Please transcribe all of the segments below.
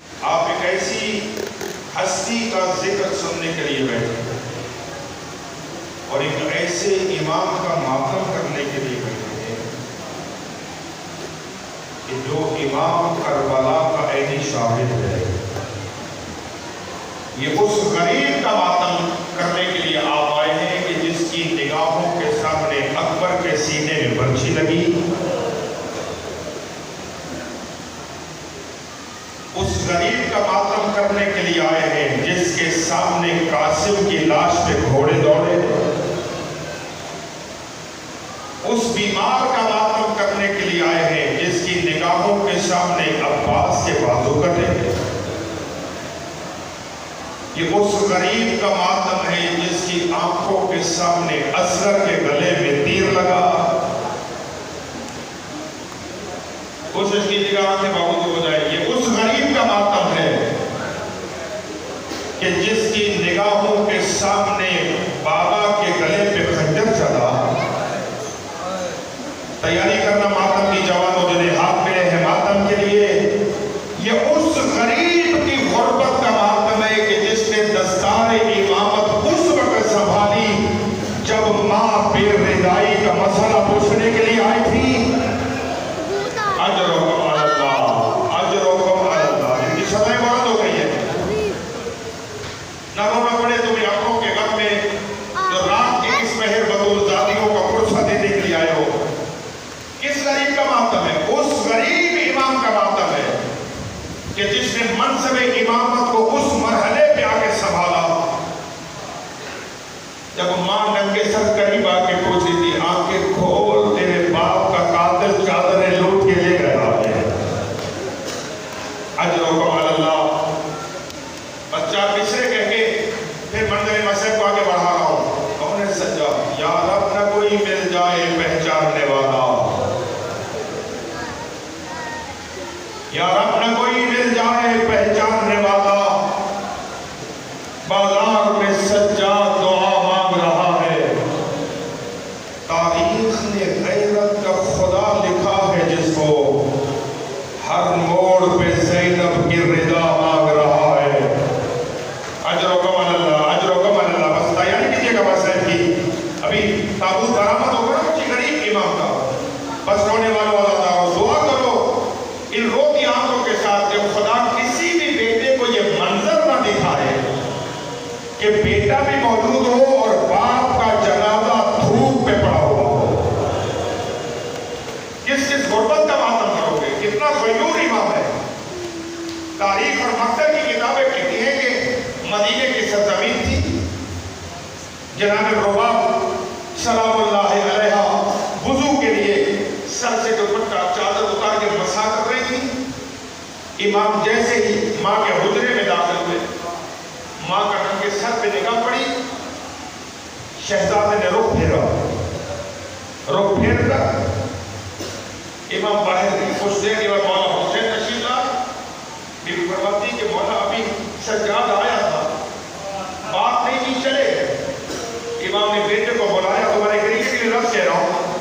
آپ ایک ایسی ہستی کا ذکر سننے کے لیے بیٹھے اور ایک ایسے امام کا ماتم کرنے کے لیے بیٹھے ہیں کہ جو امام کربلا کا عینی شاہد ہے. یہ اس غریب کا ماتم کرنے کے لیے آپ آئے ہیں کہ جس کی نگاہوں کے سامنے اکبر کے سینے میں برچھی لگی. اس غریب کا ماتم کرنے کے لیے آئے ہیں جس کے سامنے قاسم کی لاش پہ گھوڑے دوڑے. اس بیمار کا ماتم کرنے کے لیے آئے ہیں جس کی نگاہوں کے سامنے عباس کے بازو کٹے. یہ اس غریب کا ماتم ہے جس کی آنکھوں کے سامنے اصغر کے گلے میں تیر لگا. کوشش کیجیے گا آنکھیں بابود ہو جائے. یہ اس غریب کا ماتم ہے کہ جس کی نگاہوں کے سامنے بابا کے گلے پہ خنجر چلا. تیاری کرنا ماتم کی جوانوں جنہیں ہاتھ ملے ہیں ماتم کے لیے. یہ اس غریب کی غربت کا ماتم ہے کہ جس نے دستار امامت اس وقت سنبھالی جب ماں بے ردائی کا مسئلہ پوچھنے کے لیے آئی تھی. اجرکم علی اللہ، اجرکم علی اللہ. ان کی سزائیں بند ہو گئی ہے. نہ رونا پڑے تمہیں آنکھوں کے غم میں جو رات کی اس مہر بدول زادیوں کا قرصہ دینے کے لیے آئے ہو. کس غریب کا ماتم ہے؟ اس غریب امام کا ماتم ہے کہ جس نے منصب امامت کو اس مرحلے پہ آ کے سنبھالا جب ماں ننگے سر قریب آ کے پوچھی تھی آنکھیں کھول تیرے باپ کا قاتل چادریں لوٹ کے لے گیا ہے. اجرکم علی اللہ. بچہ پچھڑے کہہ کے پھر منظر مسئلہ کو آگے بڑھا رہا ہوں. کون ہے سجا؟ یا رب نہ کوئی مل جائے پہچاننے والا. یا رب نہ کوئی مل جائے پہچاننے والا. بازار میں سجاد دعا مانگ رہا ہے. تاریخ نے غیرت کا خدا لکھا ہے جس کو ہر موڑ پہ زینب کی رضا مانگ رہا ہے. اجرکم علی اللہ، اجرکم علی اللہ. بس تیاری کیجیے گا بس صاحب کی. ابھی تابوت برآمد ہوگا نا کچھ غریب امام کا. بس رونے والوں والا دعا کرو ان روتی آنکھوں کے ساتھ جب خدا کسی بھی بیٹے کو یہ منظر نہ دکھائے کہ بیٹا بھی موجود ہو اور باپ کا جنازہ دھوپ پہ پڑا ہوا ہو. کس غربت کا ماتم کرو گے؟ کتنا غیور امام ہے. تاریخ اور مکتب کی کتابیں کہتی ہیں کہ مدینے کی سرزمین تھی. جناب رباب سلام اللہ علیہ وضو کے لیے سر سے دوپٹہ چادر اتار کے مسح کر رہی تھی. امام جیسے ہی ماں کے حجرے میں داخل ہوئے ماں کا ننگے سر پہ نگاہ پڑی. شہزادے نے رخ پھیرا. رخ پھیر کر امام باہر گئی. کچھ دیر کے بعد مولا حسین تشریف لائے. بی بی فرماتی کہ مولا ابھی سجاد آیا تھا بات نہیں کی چلے. امام نے بیٹے کو بلایا تمہارے طریقے کے لیے لفظ کہہ رہا ہوں.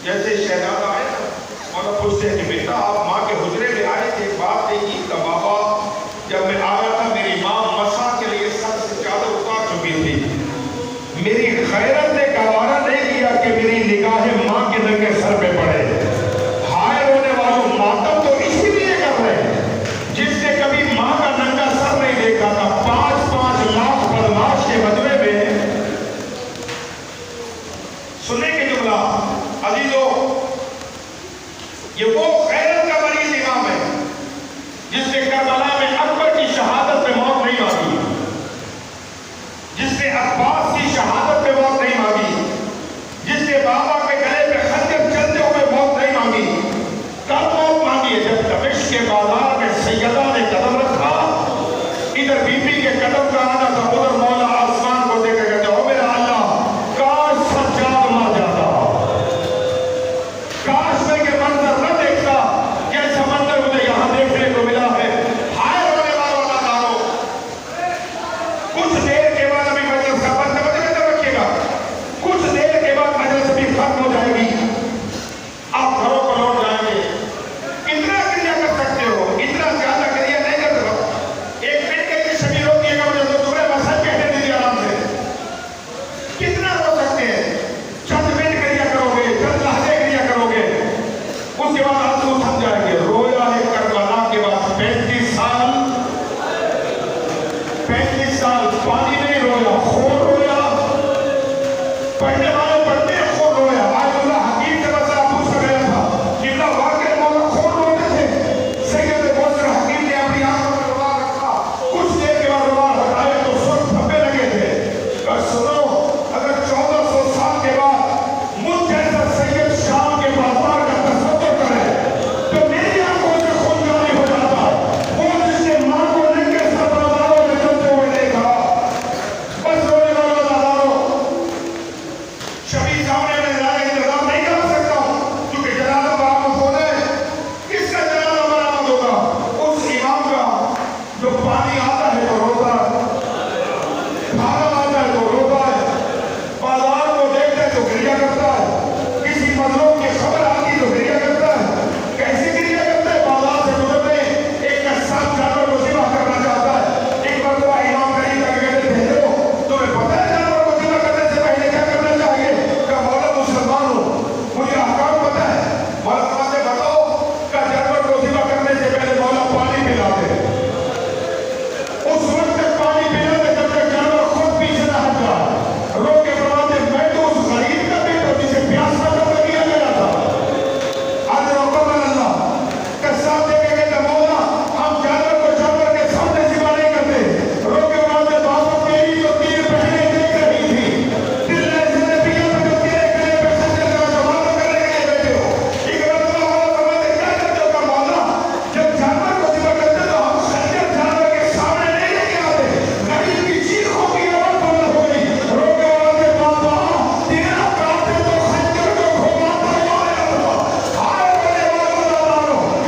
جیسے شہزادہ آیا نا مولا پوچھتے ہیں کہ بیٹا آپ ماں کے حجرے میں آئے تھے بات نہیں کی. کہ بابا جب میں آیا تھا میری ماں مسا کے لیے سر سے چادر اتار چکی تھی. میری غیرت نے گوارا نہیں کیا کہ میری نگاہیں ماں کے ننگے سر پہ پڑے. ہائے رونے والوں ماتم تو اسی لیے کر رہے ہیں جس نے کبھی ماں کا ننگا سر نہیں دیکھا تھا. 5-5 لاکھ بدماش کے مجمع میں سننے کے جملہ عزیزو یہ وہ غیرت کا مریض امام ہے جس نے کربلا میں اکبر کی شہادت پہ موت نہیں مانگی. جس نے عباس کی شہادت پہ موت نہیں مانگی. جس نے بابا کے گلے پہ خنجر چلتے ہوئے موت نہیں مانگی. کب موت مانگی ہے؟ جب دمشق کے بازار میں سیدہ نے قدم رکھا. ادھر بی بی کے قدم کا آنا تھا ادھر مولا آسمان کو دیکھ کر کہتے ہو میرا اللہ کاش سجاد مر جاتا. کاش میں یہ منظر نہ دیکھتا جیسا منظر مجھے یہاں دیکھنے کو ملا ہے. ہائے رونے والوں نہ دارو. کچھ دیر کے بعد ابھی مجلس کا بند رکھیے گا. کچھ دیر کے بعد مجلس بھی ختم ہو جائے گی. آپ گھروں کو لوٹ جائیں گے. اتنا کر سکتے ہو اتنا زیادہ کریے سال پانی نہیں رویا، خون رویا، پڑھنے والے پڑھتے ہیں، خون رویا۔ آج اللہ حکیم کے مسئلہ پوچھ کر گیا تھا کہ اللہ واقعی مولا خون روتے تھے۔ سید موسر حکیم نے اپنی آنکھوں میں روال رکھا، کچھ دیر کے بعد روال ہٹائے تو سر پھپے لگے تھے۔ اور سنو، اگر 1400 سال کے بعد مجھ جیسا سید شام کے بازار کا تصور کرے تو میری آنکھوں سے خون جاری ہو جاتا۔ وہ جس نے ماں کو ننگے سر بازاروں میں چلتے ہوئے دیکھا، بس رونے والا بازاروں، شبیہ سامنے میں جنازے کا انتظام نہیں کر سکتا ہوں کیونکہ جنازہ برآمد ہونا ہے۔ کس کا جنازہ برآمد ہوگا؟ اس امام کا جو پانی آتا ہے تو روتا ہے، کھانا آتا ہے تو روتا ہے، بازار کو دیکھتا ہے تو گریہ کرتا ہے، کسی مظلوم کی خبر آتی تو گریہ کرتا ہے۔ کیسے گریہ کرتا ہے؟ بازار سے گزرنے ایک قصاب جانور کو ذبح کرنا چاہتا ہے۔ ایک مرتبہ امام کریم کا کہتے تھے ہو تمہیں پتہ ہے جانور کو ذبح کرنے سے پہلے کیا کرنا چاہیے؟ کہ مولا مسلمان ہو، مجھے احکام پتہ ہے، مولا فرماتے بتاؤ کہ جانور کو ذبح کرنے سے پہلے مولا پانی پلا دے۔ اس وقت تک پانی پلا دے جب تک جانور خود پیچھے نہ ہٹ جائے۔ رو کے فرماتے میں تو اس غریب کا بیٹا جسے پیاس کا قتل کیا گیا تھا۔ آج رقم اللہ قصاب دے کے کہتے مولا ہم جانور کو جانور کے سامنے ذبح نہیں کرتے۔ رو کے فرماتے بابا تیری جو تیر بہنیں دیکھ رہی تھی، دل نے اسے پیا تھا جو تیرے گلے پہ خنجر کا جواب کرنے کے لیے بیٹھے ہو۔ ایک مرتبہ مولا فرماتے کیا کرتے ہو؟ کہ مولا جب جانور کو ذبح کرتے تو ہم خنجر جانور کے سامنے نہیں لے کے آتے۔ غریب کی چیخوں کی آواز بلند ہو گئی۔ رو کے فرماتے بابا تیرا کاٹے تو خنجر کو گھماتا ہوا آیا تھا۔ ہائے میرے مولا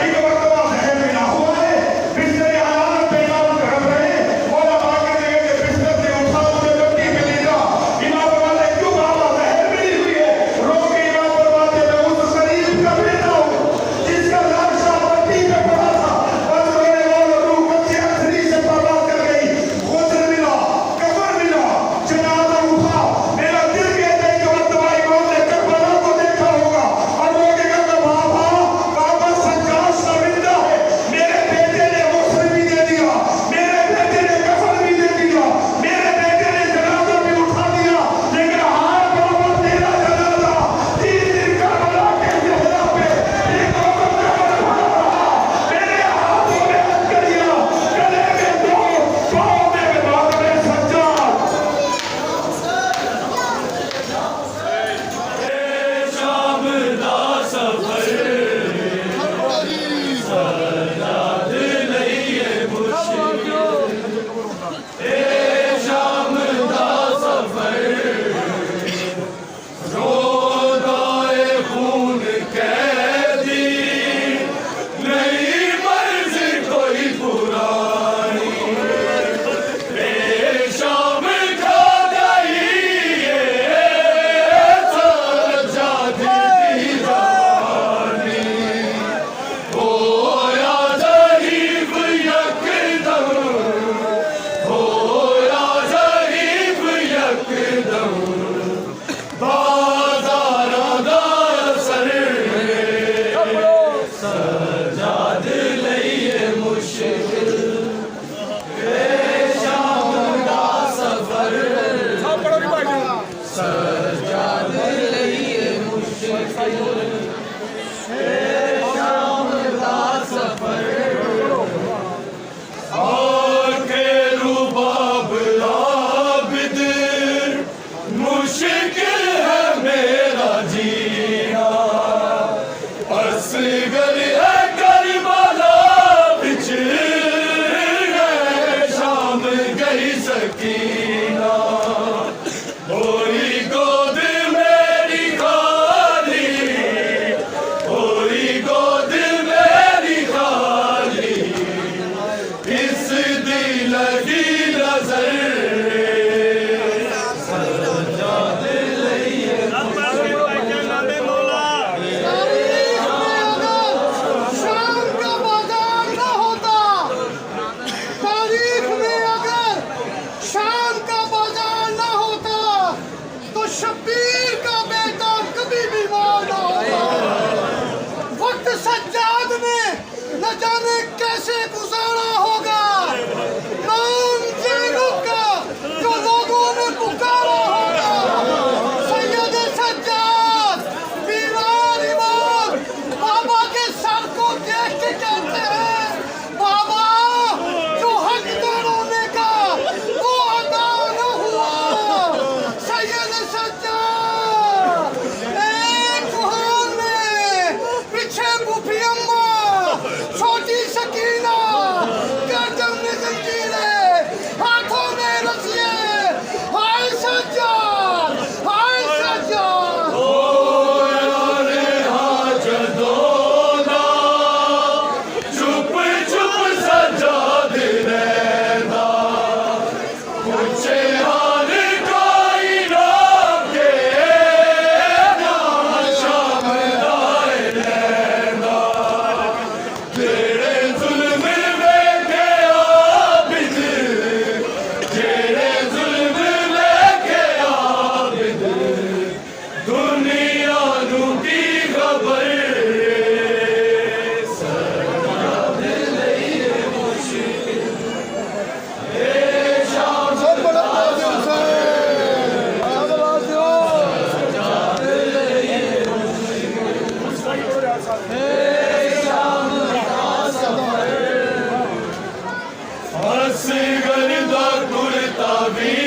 ایک مرتبہ ذہن میں نہ ہوا ہے، بستر حلال پہ امام کرم رہے، مولا باقر نے کہتے بستر سے اٹھا مجھے مٹی پہ لے جا۔ امام فرماتے کیوں بابا ذہن میں نہیں ہوئی ہے؟ رو کے امام فرماتے میں اس غریب کا بیٹا ہوں جس کا لاشا مٹی پہ پڑا تھا، بس رونے والا روح بچے اثری سے برباد کر گئی۔ غسل ملا، کفن ملا، جنازہ اٹھا، میرا دل کہتا ہے کہ مرتبہ امام نے کربلا کو دیکھا ہوگا اور وہ کہے گا بابا بابا سجاد شرمندہ ہے، میرے بیٹے نے غسل بھی دے دیا، میرے بیٹے نے کفن بھی دے دیا، میرے بیٹے نے جنازہ بھی اٹھا دیا، لیکن ہائے بابا تیرا جنازہ 3 دن کربلا کے صحرا پہ ایک عورت کا بڑھا رہا، میرے ہاتھوں میں ہتھکڑیاں، گلے میں ڈور، پاؤں میں بادل سجاد۔ شام دا سفر سجاد لئیے مشکل، اے شام دا سفر رودائے خون قیدی، نہیں مرض کوئی پرانی، اے شام کھا گئی سجاد دی جوانی، ہویا ضعیف یکدم، ہویا ضعیف یکدم، بازاراں دا اثر سجاد لئیے مشکل، اے شام دا سفر سجاد لئیے مشکل، اے شام دا سفر، اور کے رباب عابد مشکل ہے میرا جینا، اصغر ہے کربلا بچ ہے شام گئی سکینہ، ہوئی گود میری خالی، ہوئی گود میری خالی، اس دی لگی نظر سجاد لئیے شام کا بازار نہ ہوتا، تاریخ میں اگر شام کا بازار نہ ہوتا تو شبیر کا بیٹا کبھی بیمار نہ ہوتا۔ وقت سجاد نے نہ جانے کیسے گزارا ہوگا، نام زینب کا اصغر دا کرتا بھی